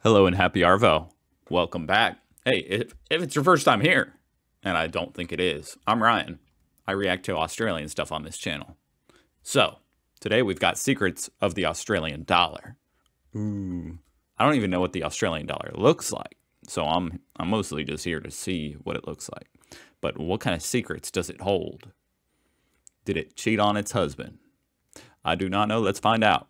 Hello and happy Arvo. Welcome back. Hey, if it's your first time here, and I don't think it is, I'm Ryan. I react to Australian stuff on this channel. So, today we've got secrets of the Australian dollar. Ooh. I don't even know what the Australian dollar looks like. So I'm mostly just here to see what it looks like. But what kind of secrets does it hold? Did it cheat on its husband? I do not know. Let's find out.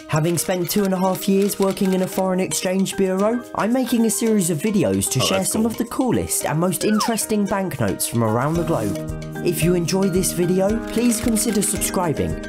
Having spent 2.5 years working in a foreign exchange bureau, I'm making a series of videos to share some of the coolest and most interesting banknotes from around the globe. If you enjoy this video, please consider subscribing.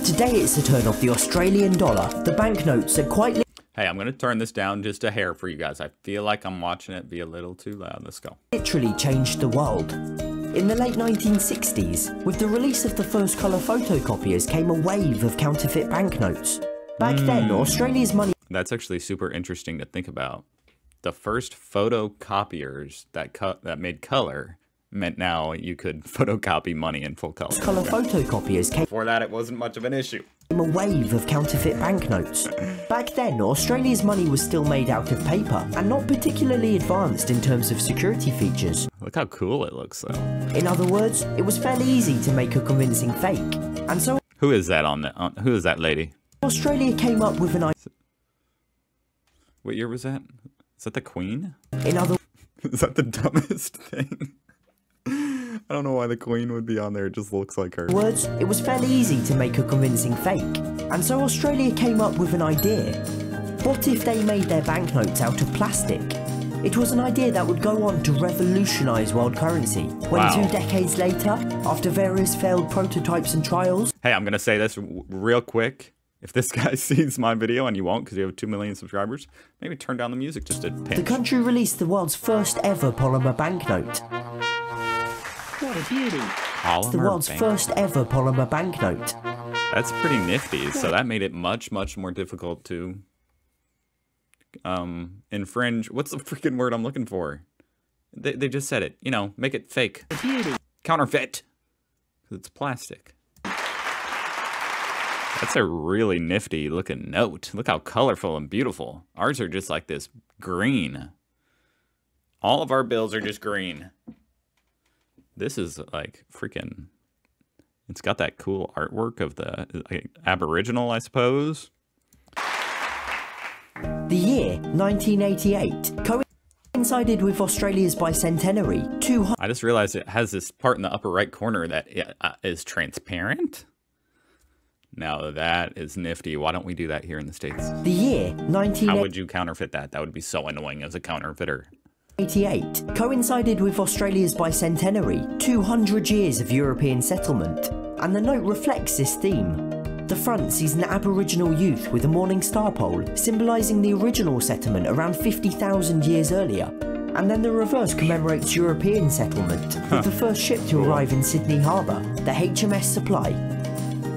Today it's the turn of the Australian dollar. The banknotes are quite Hey, I'm going to turn this down just a hair for you guys. I feel like I'm watching it be a little too loud. Let's go. Literally changed the world. In the late 1960s, with the release of the first colour photocopiers came a wave of counterfeit banknotes. Back then, Australia's money... That's actually super interesting to think about. The first photocopiers that made color meant now you could photocopy money in full color. Colour photocopiers came... Before that, it wasn't much of an issue. A wave of counterfeit banknotes. Back then, Australia's money was still made out of paper and not particularly advanced in terms of security features. Look how cool it looks, though. In other words, it was fairly easy to make a convincing fake. And so... Who is that who is that lady? Australia came up with an idea. What year was that? Is that the Queen? In other Is that the dumbest thing? I don't know why the Queen would be on there. It just looks like her. words, it was fairly easy to make a convincing fake. And so Australia came up with an idea. What if they made their banknotes out of plastic? It was an idea that would go on to revolutionise world currency. When 2 decades later, after various failed prototypes and trials... Hey, I'm going to say this real quick. If this guy sees my video, and you won't because you have 2 million subscribers, maybe turn down the music just a pinch. The country released the world's first ever polymer banknote. What a beauty. The world's first ever polymer banknote. That's pretty nifty, so that made it much, much more difficult to infringe. What's the freaking word I'm looking for? They just said it. You know, make it fake. Beauty. Counterfeit. Because it's plastic. That's a really nifty looking note. Look how colorful and beautiful. Ours are just like this green. All of our bills are just green. This is like freaking... It's got that cool artwork of the Aboriginal, I suppose. The year 1988 coincided with Australia's bicentenary. I just realized it has this part in the upper right corner that is transparent. Now that is nifty. Why don't we do that here in the States? The year 1988. How would you counterfeit that? That would be so annoying as a counterfeiter. 88 coincided with Australia's bicentenary, 200 years of European settlement, and the note reflects this theme. The front sees an Aboriginal youth with a morning star pole, symbolising the original settlement around 50,000 years earlier, and then the reverse commemorates European settlement, with the first ship to arrive in Sydney Harbour, the HMS Supply.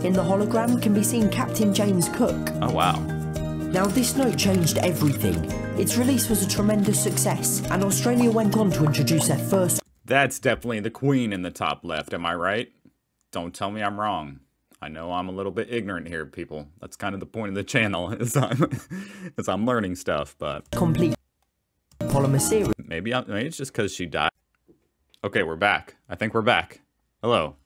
In the hologram can be seen Captain James Cook. Oh wow. Now this note changed everything. Its release was a tremendous success, and Australia went on to introduce their first... That's definitely the Queen in the top left, am I right? Don't tell me I'm wrong. I know I'm a little bit ignorant here, people. That's kind of the point of the channel, is I'm learning stuff, but... Complete polymer series. Maybe it's just because she died. Okay, we're back. I think we're back. Hello.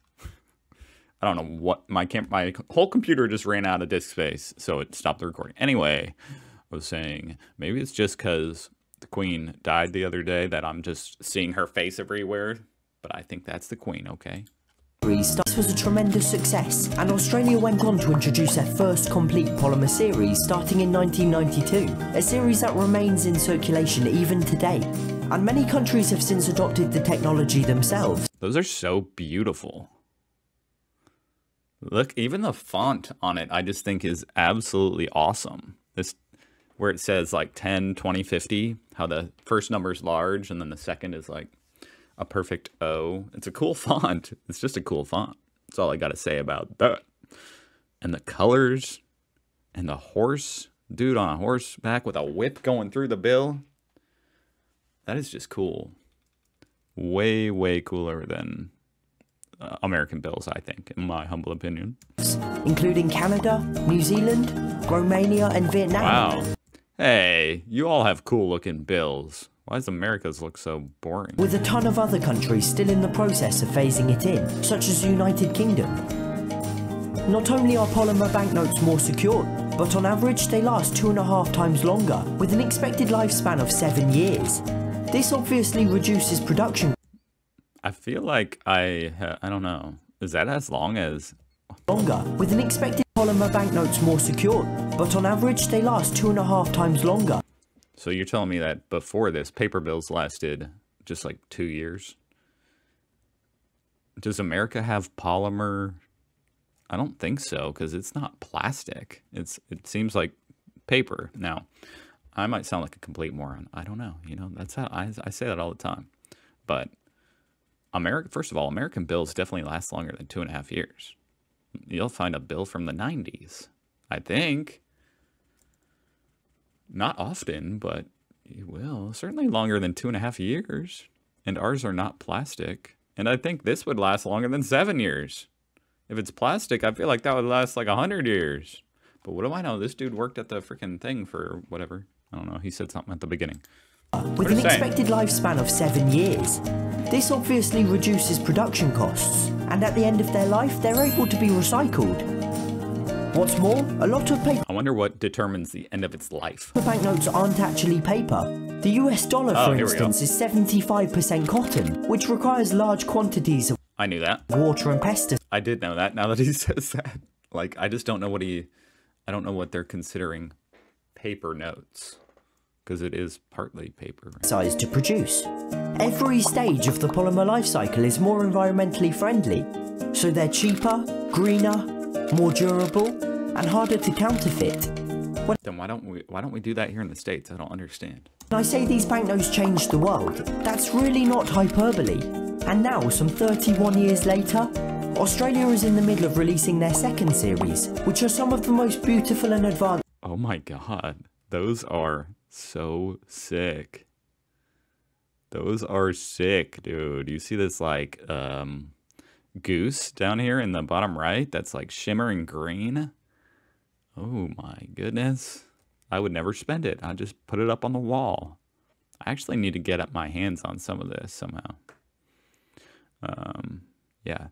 I don't know what my whole computer just ran out of disk space, so it stopped the recording. Anyway, I was saying maybe it's just because the Queen died the other day that I'm just seeing her face everywhere, but I think that's the Queen, okay? This was a tremendous success, and Australia went on to introduce their first complete polymer series starting in 1992, a series that remains in circulation even today. And many countries have since adopted the technology themselves. Those are so beautiful. Look, even the font on it, I just think is absolutely awesome. This, where it says like 10, 20, 50, how the first number is large and then the second is like a perfect O. It's a cool font. It's just a cool font. That's all I got to say about that. And the colors and the horse, dude on a horseback with a whip going through the bill. That is just cool. Way, way cooler than American bills, I think, in my humble opinion. Including Canada, New Zealand, Romania, and Vietnam. Wow. Hey, you all have cool looking bills. Why does America's look so boring? with a ton of other countries still in the process of phasing it in, such as the United Kingdom. Not only are polymer banknotes more secure, but on average they last 2.5 times longer, with an expected lifespan of 7 years. This obviously reduces production I feel like I don't know. Is that as long as... longer, with an expected polymer banknotes more secure, but on average they last 2.5 times longer. So you're telling me that before this, paper bills lasted just like 2 years? Does America have polymer? I don't think so, because it's not plastic. It seems like paper. Now, I might sound like a complete moron. I don't know. You know, that's how I say that all the time. But first of all, American bills definitely last longer than 2.5 years. You'll find a bill from the 90s, I think. Not often, but you will. Certainly longer than 2.5 years. And ours are not plastic. And I think this would last longer than 7 years. If it's plastic, I feel like that would last like 100 years. But what do I know? This dude worked at the freaking thing for whatever. I don't know. He said something at the beginning. With an expected lifespan of 7 years. This obviously reduces production costs, and at the end of their life, they're able to be recycled. What's more, a lot of paper I wonder what determines the end of its life. banknotes aren't actually paper. The US dollar, for here we go. instance, is 75% cotton, which requires large quantities of I knew that. water and pesticides. I did know that now that he says that. Like, I just don't know I don't know what they're considering paper notes. Because it is partly paper. Size to produce. Every stage of the polymer life cycle is more environmentally friendly, so they're cheaper, greener, more durable, and harder to counterfeit. Then why don't we do that here in the States? I don't understand. When I say these banknotes changed the world, that's really not hyperbole. And now, some 31 years later, Australia is in the middle of releasing their second series, which are some of the most beautiful and advanced. Oh my god. Those are so sick. Those are sick, dude. You see this like goose down here in the bottom right that's like shimmering green? Oh my goodness. I would never spend it. I just put it up on the wall. I actually need to get my hands on some of this somehow. Yeah.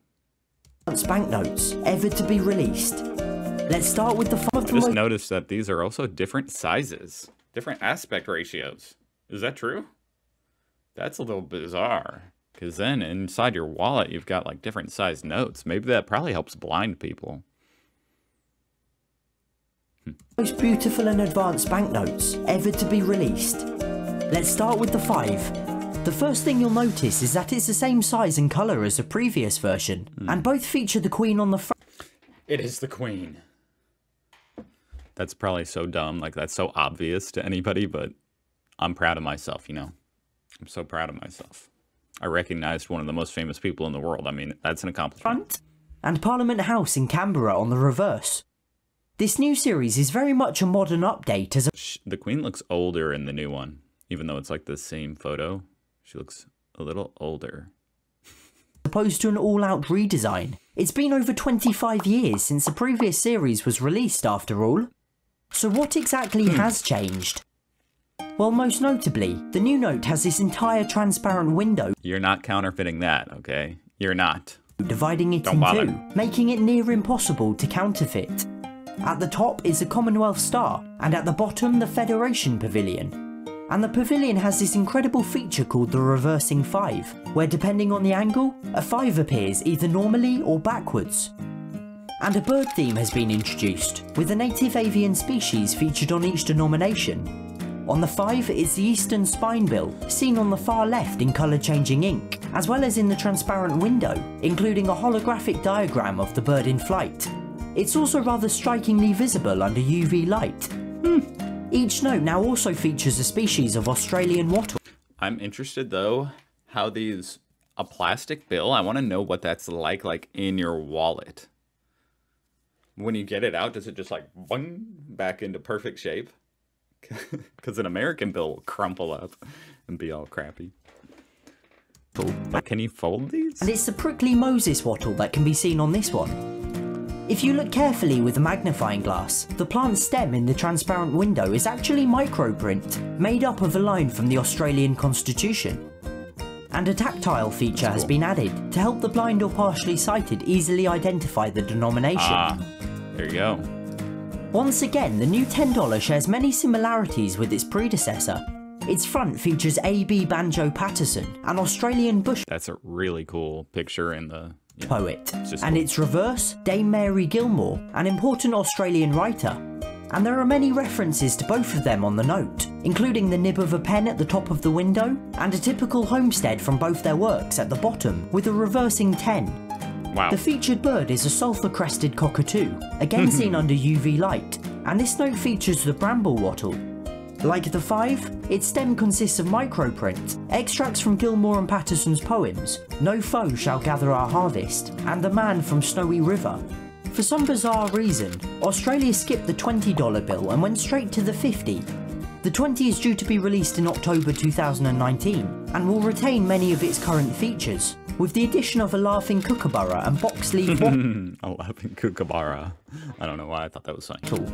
Banknotes ever to be released. Let's start with the I just noticed that these are also different sizes. Different aspect ratios. Is that true? That's a little bizarre. Because then inside your wallet, you've got like different sized notes. Maybe that probably helps blind people. most beautiful and advanced banknotes ever to be released. Let's start with the 5. The first thing you'll notice is that it's the same size and colour as the previous version, and both feature the Queen on the front. It is the Queen. That's probably so dumb, like that's so obvious to anybody, but I'm proud of myself, you know? I'm so proud of myself. I recognized one of the most famous people in the world. I mean, that's an accomplishment. And Parliament House in Canberra on the reverse. This new series is very much a modern update as The Queen looks older in the new one, even though it's like the same photo. She looks a little older. opposed to an all-out redesign. It's been over 25 years since the previous series was released after all. So what exactly has changed? Well, most notably, the new note has this entire transparent window. You're not counterfeiting that, okay? You're not. Dividing it Don't in bother. 2, making it near impossible to counterfeit. At the top is a Commonwealth Star, and at the bottom the Federation Pavilion. And the pavilion has this incredible feature called the Reversing 5, where depending on the angle, a 5 appears either normally or backwards. And a bird theme has been introduced, with a native avian species featured on each denomination. On the 5 is the eastern spinebill, seen on the far left in colour-changing ink, as well as in the transparent window, including a holographic diagram of the bird in flight. It's also rather strikingly visible under UV light. Each note now also features a species of Australian wattle. I'm interested, though, how a plastic bill, I want to know what that's like in your wallet. When you get it out, does it just like bung back into perfect shape? Because an American bill will crumple up and be all crappy. But can you fold these? And it's the prickly Moses wattle that can be seen on this one. If you look carefully with a magnifying glass, the plant stem in the transparent window is actually microprint, made up of a line from the Australian Constitution. And a tactile feature has been added to help the blind or partially sighted easily identify the denomination. There you go. Once again, the new $10 shares many similarities with its predecessor. Its front features A.B. Banjo Patterson, an Australian bush That's a really cool picture in the poet, just and cool. its reverse, Dame Mary Gilmore, an important Australian writer. And there are many references to both of them on the note, including the nib of a pen at the top of the window, and a typical homestead from both their works at the bottom, with a reversing 10. Wow. The featured bird is a sulphur-crested cockatoo, again seen under UV light, and this note features the bramble wattle. Like the 5, its stem consists of microprint, extracts from Gilmore and Patterson's poems, No Foe Shall Gather Our Harvest, and The Man from Snowy River. For some bizarre reason, Australia skipped the $20 bill and went straight to the 50. The 20 is due to be released in October 2019, and will retain many of its current features, with the addition of a laughing kookaburra and box leaf A laughing kookaburra. I don't know why I thought that was funny. wattle.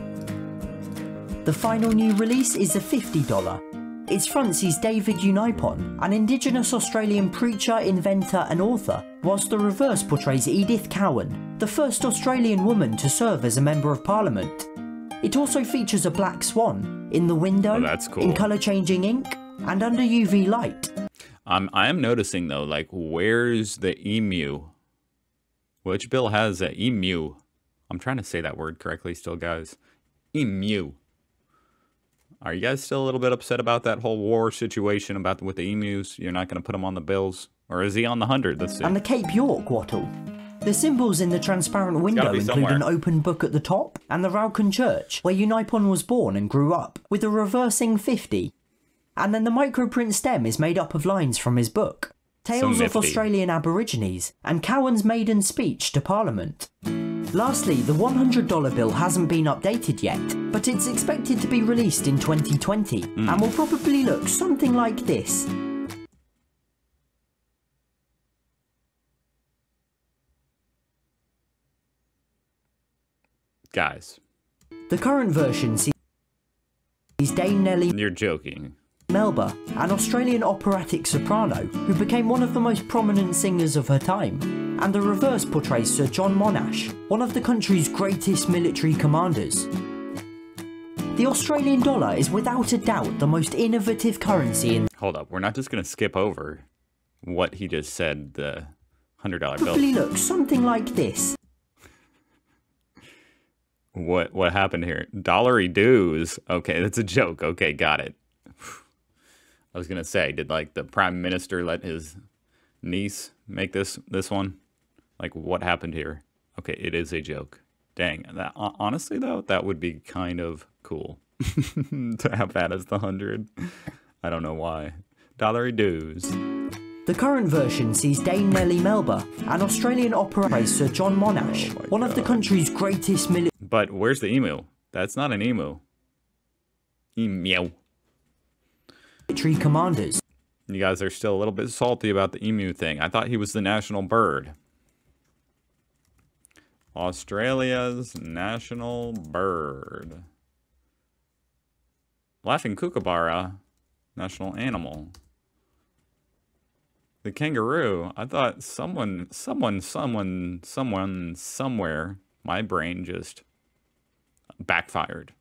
The final new release is a $50. Its front sees David Unaipon, an Indigenous Australian preacher, inventor and author, whilst the reverse portrays Edith Cowan, the first Australian woman to serve as a Member of Parliament. It also features a black swan in the window, Oh, that's cool. in colour-changing ink, and under UV light. I am noticing though, like, where's the emu? Which bill has a emu? I'm trying to say that word correctly still, guys. Emu. Are you guys still a little bit upset about that whole war situation about with the emus? You're not going to put him on the bills? Or is he on the 100? Let's see. And the Cape York wattle. The symbols in the transparent window be include an somewhere. open book at the top, and the Raucan Church, where Unaipon was born and grew up, with a reversing 50. And then the microprint stem is made up of lines from his book, Tales of nifty. Australian Aborigines, and Cowan's maiden speech to Parliament. Lastly, the $100 bill hasn't been updated yet, but it's expected to be released in 2020, and will probably look something like this. Guys, The current version sees Dame Nellie you're joking. Melba, an Australian operatic soprano who became one of the most prominent singers of her time, and the reverse portrays Sir John Monash, one of the country's greatest military commanders. The Australian dollar is without a doubt the most innovative currency in Hold up, we're not just going to skip over what he just said, the $100 bill. probably looks something like this. What happened here? Dollary dues. Okay, that's a joke. Okay, got it. I was gonna say, did like the prime minister let his niece make this one? Like, what happened here? Okay, it is a joke. Dang. That honestly though, that would be kind of cool to have that as the 100. I don't know why. Dollary dues. The current version sees Dame Nellie Melba, an Australian operator Sir John Monash, Oh my one of the God. country's greatest But where's the emu? That's not an emu. Emu. military commanders. You guys are still a little bit salty about the emu thing. I thought he was the national bird. Australia's national bird. Laughing kookaburra, national animal. The kangaroo, I thought someone, somewhere, my brain just backfired.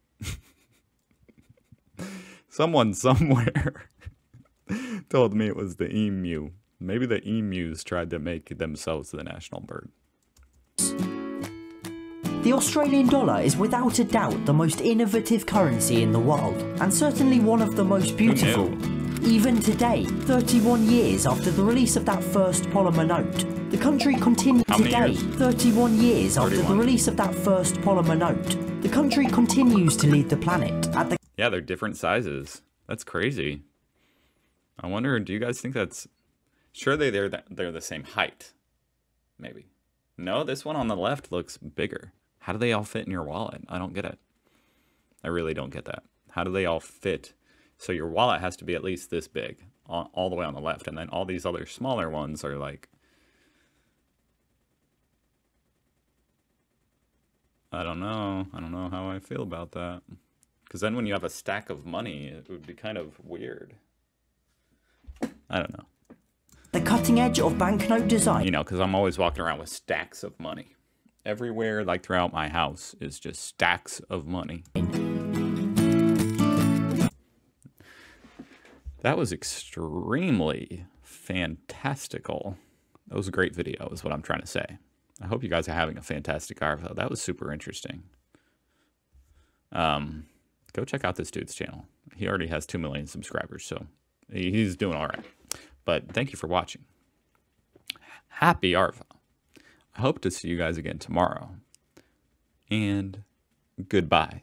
Someone somewhere told me it was the emu. Maybe the emus tried to make themselves the national bird. The Australian dollar is without a doubt the most innovative currency in the world, and certainly one of the most beautiful. Even today, 31 years after the release of that first polymer note, the country continues How many today, years? 31 years after the 31. release of that first polymer note, the country continues to lead the planet at the Yeah, they're different sizes. That's crazy. I wonder, do you guys think that's... Surely they're the same height. Maybe. No, this one on the left looks bigger. How do they all fit in your wallet? I don't get it. I really don't get that. How do they all fit? So your wallet has to be at least this big, all the way on the left, and then all these other smaller ones are like... I don't know. I don't know how I feel about that. Because then when you have a stack of money, it would be kind of weird. I don't know. The cutting edge of banknote design. You know, because I'm always walking around with stacks of money. Everywhere, like throughout my house, is just stacks of money. That was extremely fantastical. That was a great video, is what I'm trying to say. I hope you guys are having a fantastic Arvo. That was super interesting. Go check out this dude's channel. He already has 2 million subscribers, so he's doing all right. But thank you for watching. Happy Arvo. I hope to see you guys again tomorrow. And goodbye.